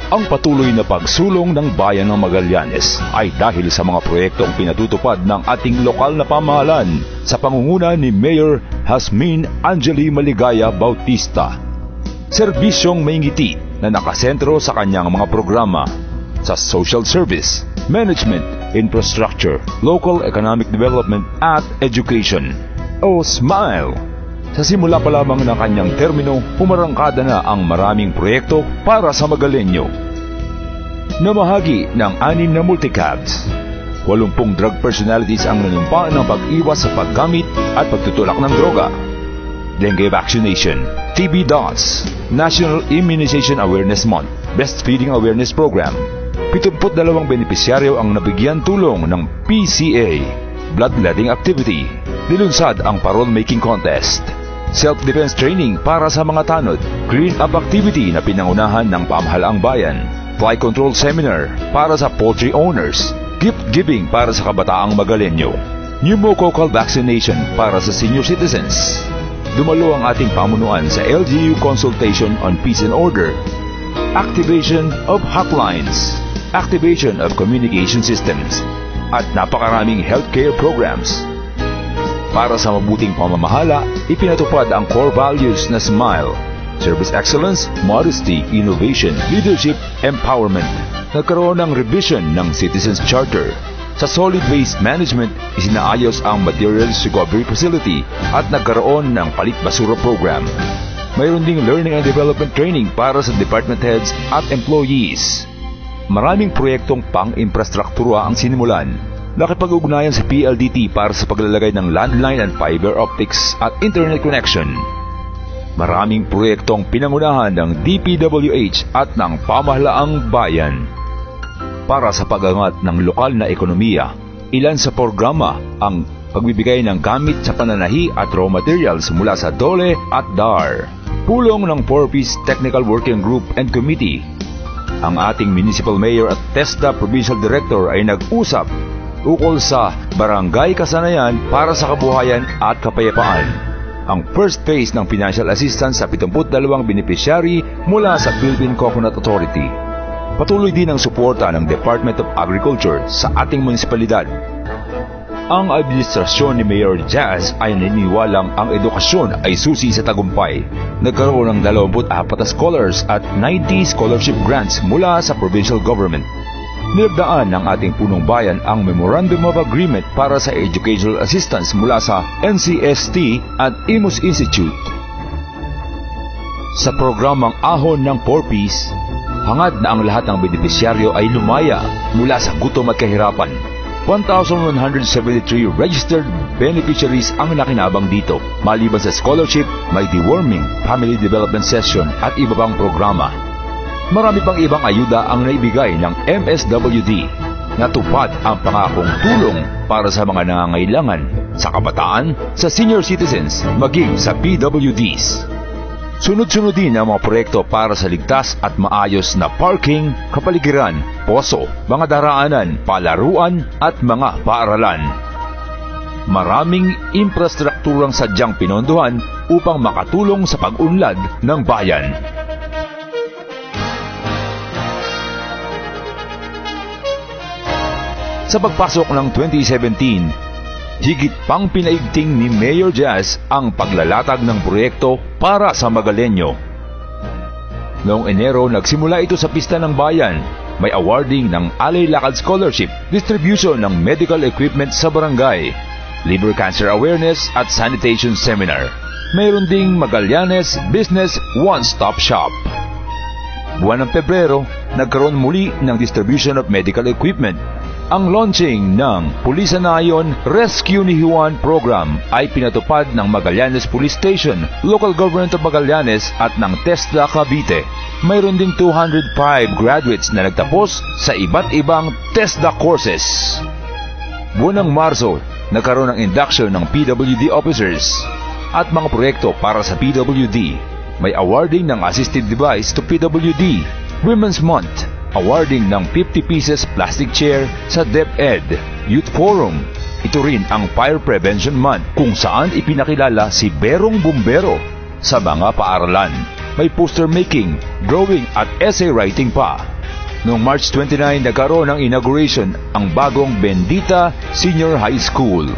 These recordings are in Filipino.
Ang patuloy na pagsulong ng bayan ng Magallanes ay dahil sa mga proyektong pinatutupad ng ating lokal na pamahalaan sa pangunguna ni Mayor Jasmine Angeli Maligaya Bautista. Serbisyong may ngiti na nakasentro sa kanyang mga programa sa social service, management, infrastructure, local economic development at education. O SMILE! Sa simula pa lamang ng kanyang termino, pumarangkada na ang maraming proyekto para sa Magalenyo. Namahagi ng 6 na multicabs, 80 drug personalities ang nanumpa ng pag-iwas sa paggamit at pagtutulak ng droga, dengue vaccination, TB DOTS, National Immunization Awareness Month, Breastfeeding Awareness Program, 72 benepisyaryo ang nabigyan tulong ng PCA, bloodletting activity, nilunsad ang parole making contest, self-defense training para sa mga tanod, green up activity na pinangunahan ng pamahalaang bayan, fly control seminar para sa poultry owners, gift giving para sa kabataang Magalenyo, pneumococcal vaccination para sa senior citizens. Dumalo ang ating pamunuan sa LGU Consultation on Peace and Order, activation of hotlines, activation of communication systems, at napakaraming healthcare programs. Para sa mabuting pamamahala, ipinatupad ang core values na SMILE, Service Excellence, Modesty, Innovation, Leadership, Empowerment. Nagkaroon ng revision ng Citizens Charter. Sa Solid Waste Management, isinaayos ang Materials Recovery Facility at nagkaroon ng Palit Basura Program. Mayroon ding Learning and Development Training para sa department heads at employees. Maraming proyektong pang-infrastruktura ang sinimulan. Nakipag-ugnayan sa PLDT para sa paglalagay ng landline and fiber optics at internet connection. Maraming proyektong pinangunahan ng DPWH at ng pamahalaang bayan. Para sa pag-angat ng lokal na ekonomiya, ilan sa programa ang pagbibigay ng gamit sa pananahi at raw materials mula sa DOLE at DAR. Pulong ng 4-piece Technical Working Group and Committee. Ang ating Municipal Mayor at TESDA Provincial Director ay nag-usap ukol sa Barangay Kasanayan para sa Kabuhayan at Kapayapaan. Ang first phase ng financial assistance sa 72 beneficiary mula sa Philippine Coconut Authority. Patuloy din ang suporta ng Department of Agriculture sa ating munisipalidad. Ang administrasyon ni Mayor Jazz ay naniniwalang ang edukasyon ay susi sa tagumpay. Nagkaroon ng 24 na scholars at 90 scholarship grants mula sa provincial government. Nilagdaan ng ating punong bayan ang Memorandum of Agreement para sa educational assistance mula sa NCST at Imus Institute. Sa programang Ahon ng 4-Piece, hangad na ang lahat ng benepisyaryo ay lumaya mula sa gutom at kahirapan. 1,173 registered beneficiaries ang nakinabang dito. Maliban sa scholarship, may deworming, family development session at iba pang programa. Marami pang ibang ayuda ang naibigay ng MSWD. Natupad ang pangakong tulong para sa mga nangangailangan, sa kabataan, sa senior citizens, maging sa PWDs. Sunod-sunod din ang mga proyekto para sa ligtas at maayos na parking, kapaligiran, poso, mga daraanan, palaruan at mga paaralan. Maraming infrastrukturang sadyang pinondohan upang makatulong sa pag-unlad ng bayan. Sa pagpasok ng 2017, higit pang pinaigting ni Mayor Jazz ang paglalatag ng proyekto para sa Magalenyo. Noong Enero, nagsimula ito sa Pista ng Bayan. May awarding ng Alay Lakad Scholarship, distribution ng medical equipment sa barangay, liver cancer awareness at sanitation seminar. Mayroon ding Magallanes Business One-Stop Shop. Buwan ng Pebrero, nagkaroon muli ng distribution of medical equipment. Ang launching ng Pulisanayon Rescue ni Juan program ay pinatupad ng Magallanes Police Station, Local Government of Magallanes at ng TESDA Cavite. Mayroon ding 205 graduates na nagtapos sa iba't ibang TESDA courses. Buwan ng Marso, nagkaroon ng induction ng PWD officers at mga proyekto para sa PWD. May awarding ng assistive device to PWD, Women's Month, awarding ng 50 pieces plastic chair sa DepEd Youth Forum. Ito rin ang Fire Prevention Month kung saan ipinakilala si Berong Bumbero sa mga paaralan. May poster making, drawing at essay writing pa. Noong March 29, nagkaroon ng inauguration ang bagong Bendita Senior High School.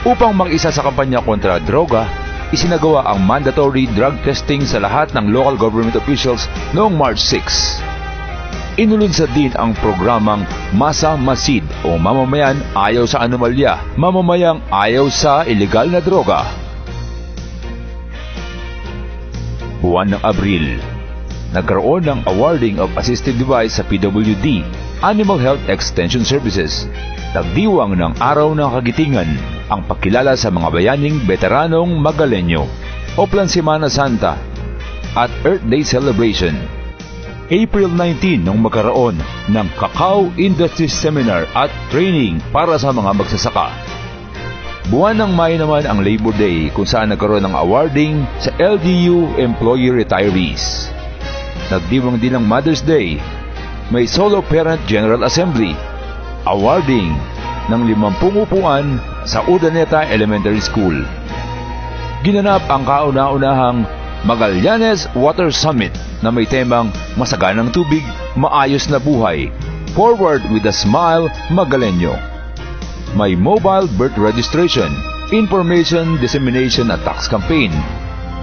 Upang mag-isa sa kampanya kontra droga, isinagawa ang mandatory drug testing sa lahat ng local government officials noong March 6. Inulunsad din ang programang Masa Masid o Mamamayan Ayaw sa Anomalya, Mamamayang Ayaw sa Ilegal na Droga. Buwan ng Abril, nagkaroon ng awarding of assistive device sa PWD, Animal Health Extension Services. Nagdiwang ng Araw ng Kagitingan ang pagkilala sa mga bayaning veteranong Magalenyo, Oplan Semana Santa at Earth Day Celebration. April 19 nung magkaroon ng Cacao Industry Seminar at Training para sa mga magsasaka. Buwan ng May naman ang Labor Day kung saan nagkaroon ng awarding sa LGU employee retirees. Nagdiwang din ng Mother's Day, may Solo Parent General Assembly, awarding ng 50 upuan sa Urdaneta Elementary School. Ginanap ang kauna-unahang Magallanes Water Summit na may temang Masaganang Tubig, Maayos na Buhay, Forward with a Smile, Magalenyo. May mobile birth registration, information dissemination at tax campaign.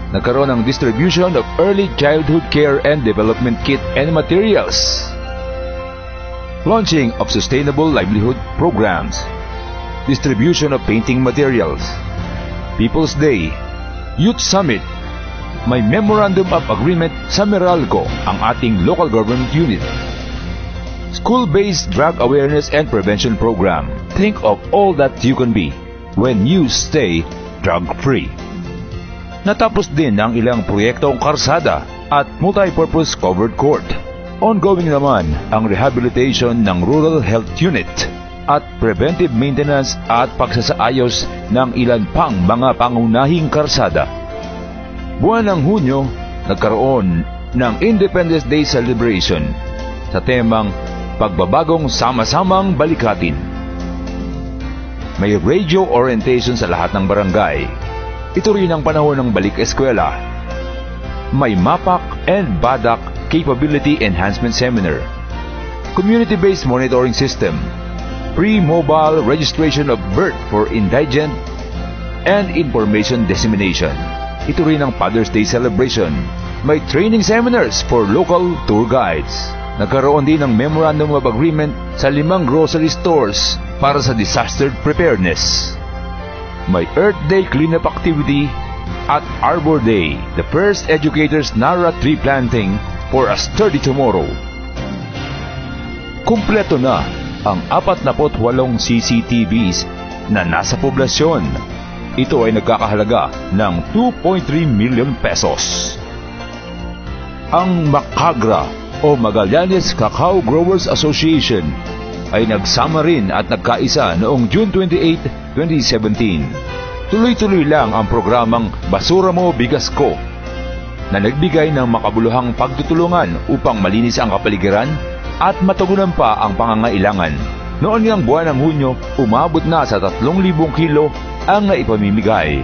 Nagkaroon ng distribution of early childhood care and development kit and materials. Launching of sustainable livelihood programs. Distribution of painting materials. People's Day. Youth Summit. May Memorandum of Agreement sa Meralco, ang ating local government unit. School-based drug awareness and prevention program. Think of all that you can be when you stay drug-free. Natapos din ang ilang proyektong karsada at multi-purpose covered court. Ongoing naman ang rehabilitation ng Rural Health Unit at preventive maintenance at pagsasaayos ng ilan pang mga pangunahing karsada. Buwan ng Hunyo, nagkaroon ng Independence Day Celebration sa temang Pagbabagong Sama-samang Balikatin. May radio orientation sa lahat ng barangay. Ito rin ang panahon ng balik eskwela. May MAPAC and BADAC Capability Enhancement Seminar. Community-based monitoring system. Pre-mobile registration of birth for indigent and information dissemination. Ito rin ang Father's Day celebration. May training seminars for local tour guides. Nagkaroon din ng Memorandum of Agreement sa 5 grocery stores para sa disaster preparedness. May Earth Day cleanup activity at Arbor Day, the first educators Nara tree planting for a sturdy tomorrow. Kumpleto na ang 48 CCTVs na nasa poblasyon. Ito ay nagkakahalaga ng 2.3 million pesos. Ang Makagra o Magallanes Cacao Growers Association ay nagsama rin at nagkaisa noong June 28, 2017. Tuloy-tuloy lang ang programang Basura Mo Bigas Ko na nagbigay ng makabuluhang pagtutulungan upang malinis ang kapaligiran at matugunan pa ang pangangailangan. Noon ngang buwan ng Hunyo, umabot na sa 3,000 kilo ang naipamimigay.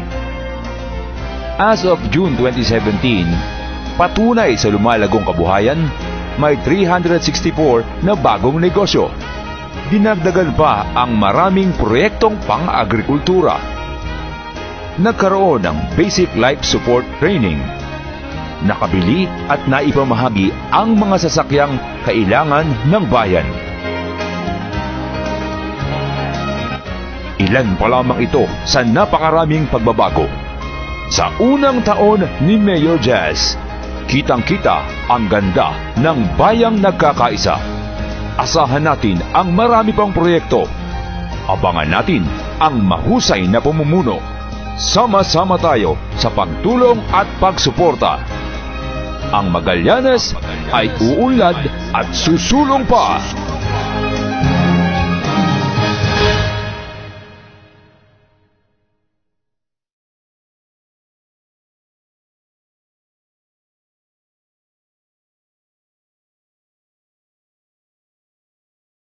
As of June 2017, patunay sa lumalagong kabuhayan, may 364 na bagong negosyo. Dinagdagan pa ang maraming proyektong pang-agrikultura. Nagkaroon ng Basic Life Support Training. Nakabili at naipamahagi ang mga sasakyang kailangan ng bayan. Ilan pa lamang ito sa napakaraming pagbabago. Sa unang taon ni Mayor Jazz, kitang-kita ang ganda ng bayang nagkakaisa. Asahan natin ang marami pang proyekto. Abangan natin ang mahusay na pamumuno. Sama-sama tayo sa pagtulong at pagsuporta. Ang Magallanes ay uunlad at susulong pa.